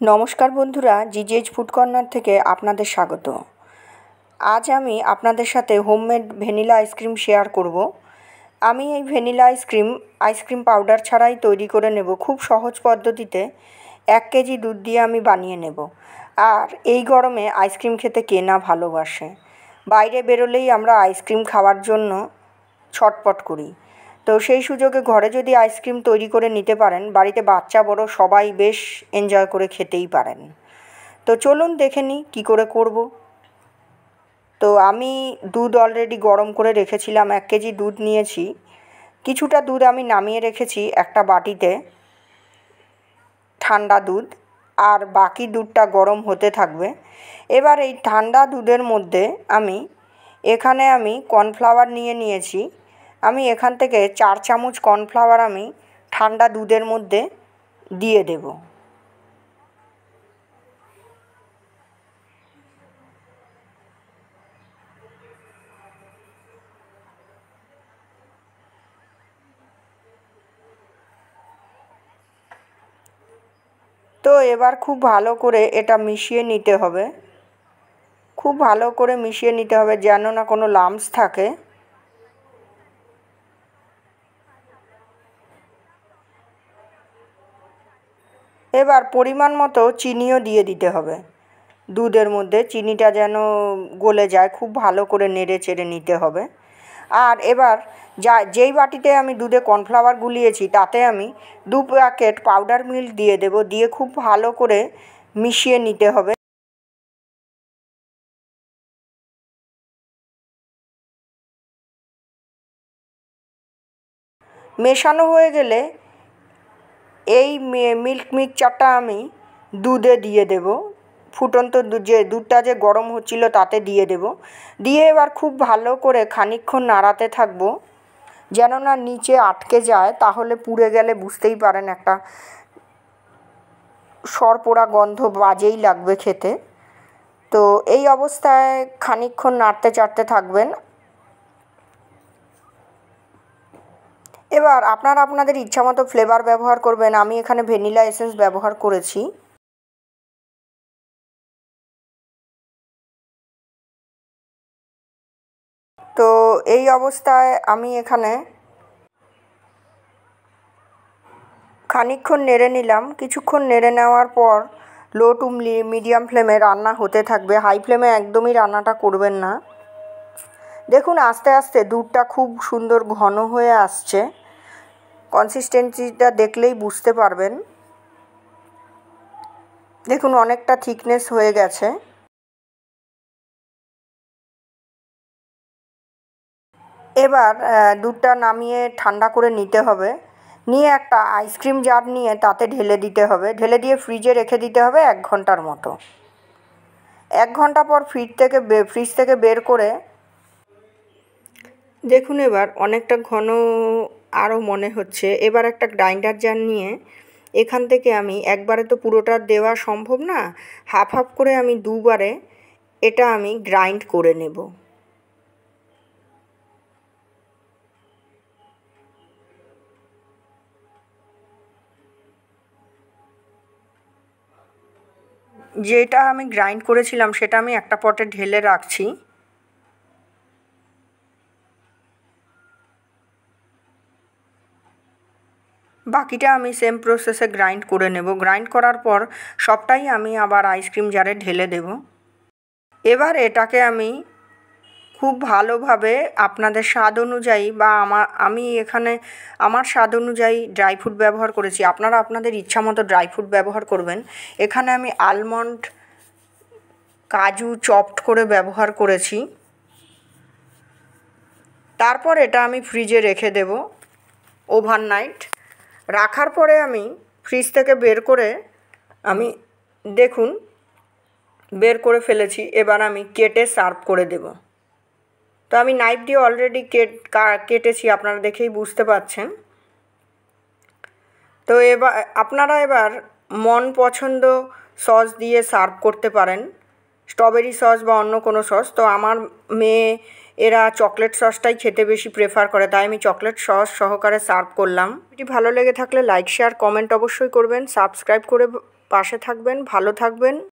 নমস্কার বন্ধুরা, জিজেজ food corner থেকে আপনাদের স্বাগত। আজ আমি আপনাদের সাথে হোমমেড ভ্যানিলা আইসক্রিম শেয়ার করব। আমি এই ভ্যানিলা আইসক্রিম পাউডার ছাড়াই তৈরি করে নেব। খুব সহজ পদ্ধতিতে 1 কেজি দুধ দিয়ে আমি বানিয়ে নেব। আর এই গরমে আইসক্রিম খেতে কে না ভালোবাসে। বাইরে বেরোলেই আমরা আইসক্রিম খাওয়ার জন্য ছটপট করি। তো সেই সুযোগে ঘরে যদি আইসক্রিম তৈরি করে নিতে পারেন, বাড়িতে বাচ্চা বড় সবাই বেশ এনজয় করে খেতেই পারেন। তো চলুন দেখে নিই কী করে করব। তো আমি দুধ অলরেডি গরম করে রেখেছিলাম। 1 কেজি দুধ নিয়েছি। কিছুটা দুধ আমি নামিয়ে রেখেছি একটা বাটিতে, ঠান্ডা দুধ, আর বাকি দুধটা গরম হতে থাকবে। এবার এই ঠান্ডা দুধের মধ্যে আমি কর্নফ্লাওয়ার নিয়েছি। আমি এখান থেকে 4 চামচ কর্নফ্লাওয়ার আমি ঠান্ডা দুধের মধ্যে দিয়ে দেব। তো এবার খুব ভালো করে এটা মিশিয়ে নিতে হবে। খুব ভালো করে মিশিয়ে নিতে হবে যেন না কোনো লাম্পস থাকে। এবার পরিমাণ মতো চিনিও দিয়ে দিতে হবে। দুধের মধ্যে চিনিটা যেন গলে যায়, খুব ভালো করে নেড়ে চেড়ে নিতে হবে। আর এবার যেই বাটিতে আমি দুধে কর্নফ্লাওয়ার গুলিয়েছি তাতে আমি 2 প্যাকেট পাউডার মিল্ক দিয়ে দেব। দিয়ে খুব ভালো করে মিশিয়ে নিতে হবে। মেশানো হয়ে গেলে এই মিল্ক মিক্সচারটা আমি দুধে দিয়ে দেব। ফুটন্ত দুধটা যে গরম হচ্ছিল তাতে দিয়ে দেব। দিয়ে এবার খুব ভালো করে খানিকক্ষণ নাড়াতে থাকবো যেন না নিচে আটকে যায়, তাহলে পুড়ে গেলে বুঝতেই পারেন একটা সরপোড়া গন্ধ বাজেই লাগবে খেতে। তো এই অবস্থায় খানিকক্ষণ নাড়তে চাড়তে থাকবেন। এবার আপনারা আপনাদের ইচ্ছামতো ফ্লেভার ব্যবহার করবেন। আমি এখানে ভ্যানিলা এসেন্স ব্যবহার করেছি। তো এই অবস্থায় আমি এখানে খানিকক্ষণ নেড়ে নিলাম। কিছুক্ষণ নেড়ে নেওয়ার পর লো টু মিডিয়াম ফ্লেমে রান্না হতে থাকবে। হাই ফ্লেমে একদমই রান্নাটা করবেন না। দেখুন আস্তে আস্তে দুধটা খুব সুন্দর ঘন হয়ে আসছে। কনসিস্টেন্সিটা দেখলেই বুঝতে পারবেন। দেখুন অনেকটা থিকনেস হয়ে গেছে। এবার দুধটা নামিয়ে ঠান্ডা করে নিতে হবে। নিয়ে একটা আইসক্রিম জার নিয়ে তাতে ঢেলে দিতে হবে। ঢেলে দিয়ে ফ্রিজে রেখে দিতে হবে 1 ঘন্টার মতো। 1 ঘন্টা পর ফ্রিজ থেকে বের করে দেখুন এবার অনেকটা ঘন আরও মনে হচ্ছে। এবার একটা গ্রাইন্ডার জার নিয়ে এখান থেকে আমি একবারে তো পুরোটা দেওয়া সম্ভব না, হাফ হাফ করে আমি দুবারে এটা আমি গ্রাইন্ড করে নেব। যেটা আমি গ্রাইন্ড করেছিলাম সেটা আমি একটা পটে ঢেলে রাখছি। বাকিটা আমি সেম প্রসেসে গ্রাইন্ড করে নেব। গ্রাইন্ড করার পর সবটাই আমি আবার আইসক্রিম জারে ঢেলে দেব। এবার এটাকে আমি খুব ভালোভাবে আপনাদের স্বাদ অনুযায়ী বা আমি এখানে আমার স্বাদ অনুযায়ী ড্রাই ফ্রুট ব্যবহার করেছি। আপনারা আপনাদের ইচ্ছা মতো ড্রাই ফ্রুট ব্যবহার করবেন। এখানে আমি আলমন্ড, কাজু চপড করে ব্যবহার করেছি। তারপর এটা আমি ফ্রিজে রেখে দেব ওভারনাইট। রাখার পরে আমি ফ্রিজ থেকে বের করে আমি দেখুন বের করে ফেলেছি। এবার আমি কেটে সার্ভ করে দেব। তো আমি নাইফ দিয়ে অলরেডি কেটেছি, আপনারা দেখেই বুঝতে পারছেন। তো আপনারা এবার মন পছন্দ সস দিয়ে সার্ভ করতে পারেন, স্ট্রবেরি সস বা অন্য কোনো সস। তো আমার মেয়ে এরা চকলেট সসটাই খেতে বেশি প্রেফার করে, তাই আমি চকলেট সস সহকারে সার্ভ করলাম। এটি ভালো লেগে থাকলে লাইক, শেয়ার, কমেন্ট অবশ্যই করবেন। সাবস্ক্রাইব করে পাশে থাকবেন, ভালো থাকবেন।